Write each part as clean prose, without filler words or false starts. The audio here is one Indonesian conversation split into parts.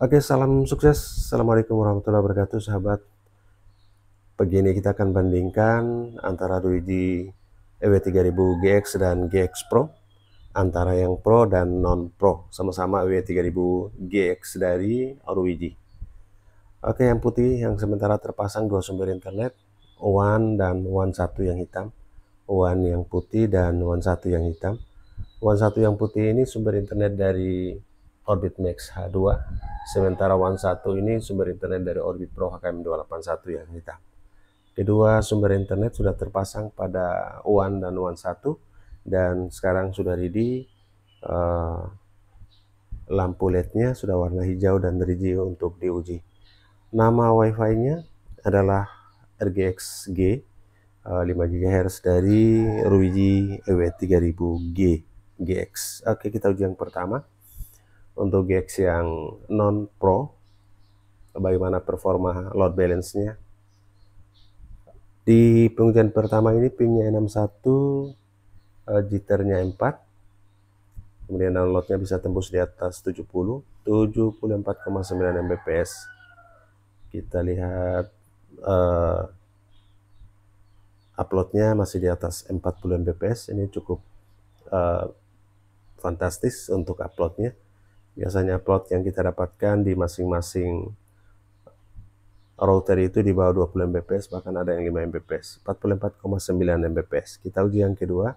Oke, salam sukses. Assalamualaikum warahmatullahi wabarakatuh, sahabat. Pagi ini kita akan bandingkan antara Luigi EW3000 GX dan GX Pro, antara yang Pro dan non Pro, sama-sama EW3000 GX dari Luigi. Oke, yang putih yang sementara terpasang dua sumber internet, One dan One 1 yang hitam. One yang putih dan One 1 yang hitam. One 1 yang putih ini sumber internet dari Orbit Max H2, sementara One 1 ini sumber internet dari Orbit Pro HKM281 yang hitam. Kedua sumber internet sudah terpasang pada One dan One 1 dan sekarang sudah ready. Lampu LED-nya sudah warna hijau dan ready untuk diuji. Nama Wi-Fi-nya adalah RGX-G 5 GHz dari Ruigi EW3000G GX. Oke, kita uji yang pertama. Untuk GX yang non Pro, bagaimana performa load balance-nya. Di pengujian pertama ini pingnya 61, jitter-nya 4, kemudian downloadnya bisa tembus di atas 74,9 Mbps. Kita lihat uploadnya masih di atas 40 Mbps. Ini cukup fantastis untuk uploadnya. Biasanya upload yang kita dapatkan di masing-masing router itu di bawah 20 Mbps, bahkan ada yang 5 Mbps, 44,9 Mbps. Kita uji yang kedua,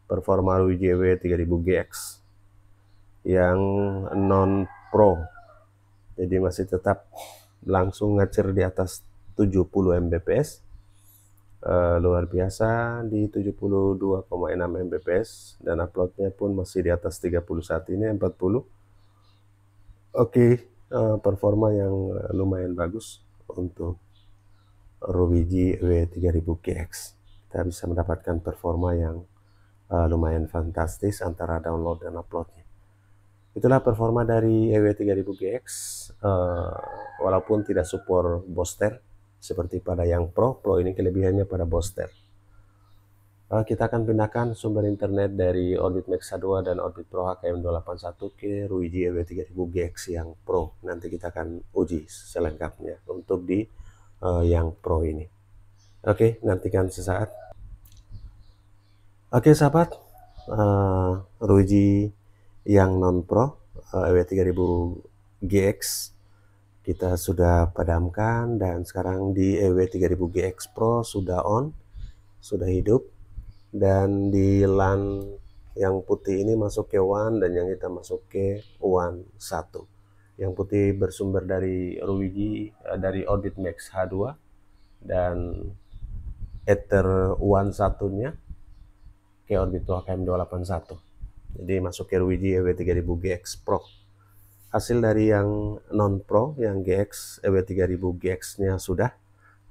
performa Luigi EW3000GX yang non Pro, jadi masih tetap langsung ngacer di atas 70 Mbps. Luar biasa di 72,6 Mbps, dan uploadnya pun masih di atas 30, saat ini 40. Oke, performa yang lumayan bagus untuk Ruigi EW3000GX. Kita bisa mendapatkan performa yang lumayan fantastis antara download dan uploadnya. Itulah performa dari EW3000GX, walaupun tidak support booster seperti pada yang Pro ini kelebihannya pada booster. Kita akan pindahkan sumber internet dari Orbit Max H2 dan Orbit Pro HKM281 ke Ruigi EW3000GX yang Pro. Nanti kita akan uji selengkapnya untuk di yang Pro ini. Oke, nantikan sesaat. Oke, sahabat, Ruigi yang non Pro EW3000GX kita sudah padamkan, dan sekarang di EW3000GX Pro sudah on, sudah hidup, dan di LAN yang putih ini masuk ke One dan yang hitam masuk ke One 1. Yang putih bersumber dari Ruigi dari Orbit Max H2, dan Ether One 1-nya ke Orbit HKM281. Jadi masuk ke Ruigi EW3000GX Pro. Hasil dari yang non Pro, yang GX EW3000GX-nya sudah,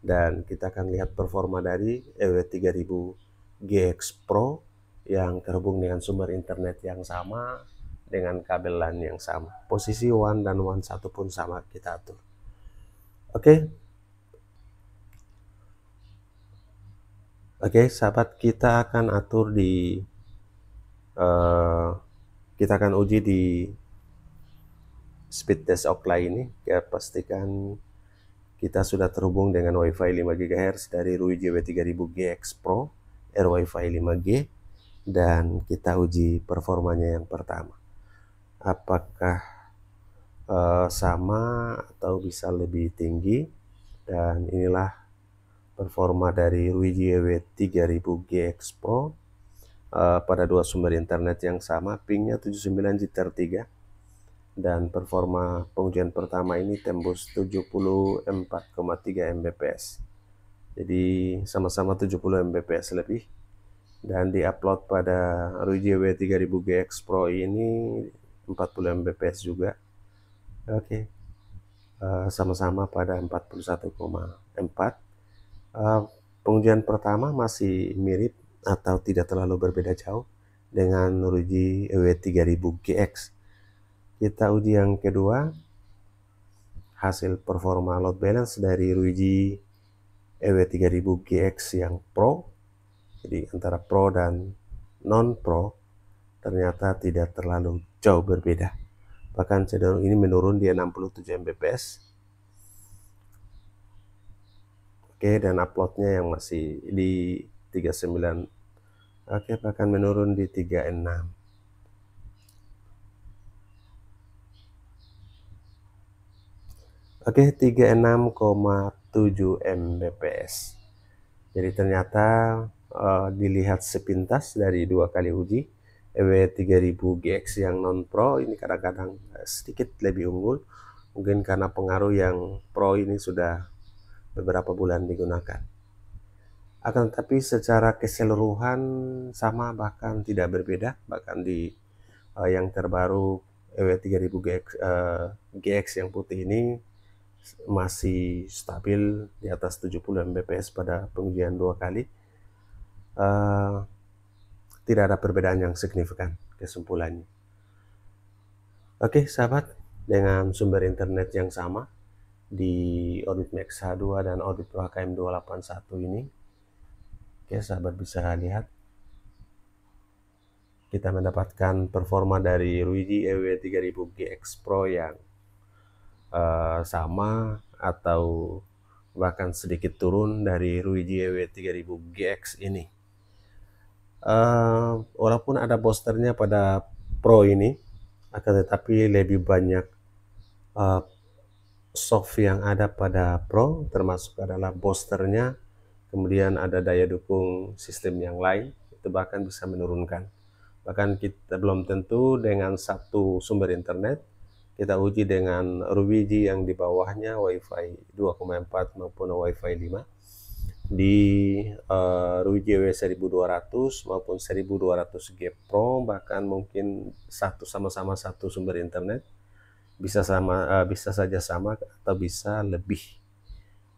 dan kita akan lihat performa dari EW3000GX Pro yang terhubung dengan sumber internet yang sama, dengan kabel LAN yang sama. Posisi One dan One 1 pun sama kita atur. Oke, sahabat, kita akan atur di kita akan uji di speed test offline ini. Ya, pastikan kita sudah terhubung dengan Wi-Fi 5 GHz dari Ruigi EW3000GX Pro RWiFi 5G, dan kita uji performanya yang pertama. Apakah sama atau bisa lebih tinggi? Dan inilah performa dari Ruigi EW3000GX Pro pada dua sumber internet yang sama. Pingnya 79, jitter 3, dan performa pengujian pertama ini tembus 74,3 Mbps. Jadi sama-sama 70 Mbps lebih, dan diupload pada Ruigi EW3000GX Pro ini 40 Mbps juga. Oke, sama-sama pada 41,4. Pengujian pertama masih mirip atau tidak terlalu berbeda jauh dengan Ruigi EW3000GX. Kita uji yang kedua, hasil performa load balance dari Ruigi EW3000GX yang Pro. Jadi antara Pro dan non Pro ternyata tidak terlalu jauh berbeda. bahkan cenderung ini menurun di 67 Mbps. Oke, dan uploadnya yang masih di 39. Oke, bahkan menurun di 36. Oke, 36,7 Mbps. Jadi ternyata dilihat sepintas dari 2 kali uji, EW3000GX yang non Pro ini kadang-kadang sedikit lebih unggul, mungkin karena pengaruh yang Pro ini sudah beberapa bulan digunakan. Akan tetapi secara keseluruhan sama, bahkan tidak berbeda, bahkan di yang terbaru EW3000GX yang putih ini masih stabil di atas 70 Mbps pada pengujian 2 kali. Tidak ada perbedaan yang signifikan kesimpulannya. Oke sahabat, dengan sumber internet yang sama di Audit Max H2 dan Audit Pro HKM 281 ini, oke sahabat bisa lihat kita mendapatkan performa dari Ruiji EW3000GX Pro yang sama atau bahkan sedikit turun dari Ruiji EW3000GX ini. Walaupun ada boosternya pada Pro ini, akan tetapi lebih banyak soft yang ada pada Pro, termasuk adalah boosternya, kemudian ada daya dukung sistem yang lain, itu bahkan bisa menurunkan. Bahkan kita belum tentu dengan satu sumber internet, kita uji dengan Ruiji yang di bawahnya Wi-Fi 2,4 maupun Wi-Fi 5, di Ruiji EW1200 maupun 1200G Pro, bahkan mungkin sama-sama satu sumber internet, bisa saja sama atau bisa lebih.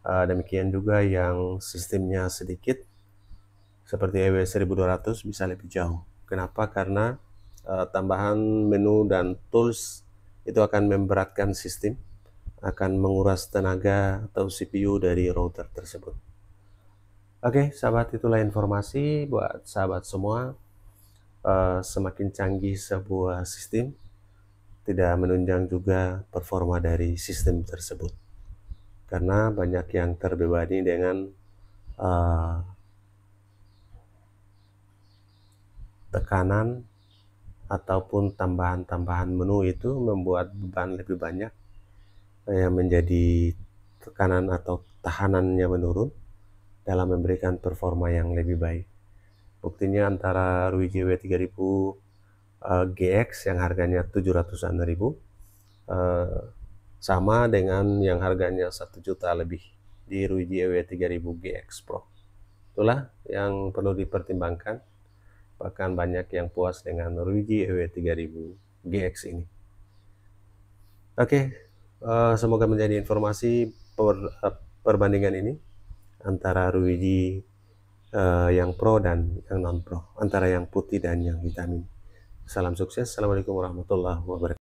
Demikian juga yang sistemnya sedikit seperti EW1200 bisa lebih jauh. Kenapa? Karena tambahan menu dan tools itu akan memberatkan sistem, akan menguras tenaga atau CPU dari router tersebut. Oke sahabat, itulah informasi buat sahabat semua. Semakin canggih sebuah sistem, tidak menunjang juga performa dari sistem tersebut, karena banyak yang terbebani dengan tekanan ataupun tambahan-tambahan menu itu membuat beban lebih banyak, yang menjadi tekanan atau tahanannya menurun dalam memberikan performa yang lebih baik. Buktinya antara Ruiji EW3000GX yang harganya 700-an ribu sama dengan yang harganya 1 juta lebih di Ruiji EW3000GX Pro. Itulah yang perlu dipertimbangkan. Bahkan banyak yang puas dengan Ruiji EW3000GX ini. Oke, semoga menjadi informasi perbandingan ini antara Ruiji yang Pro dan yang non Pro, antara yang putih dan yang hitam ini. Salam sukses. Assalamualaikum warahmatullahi wabarakatuh.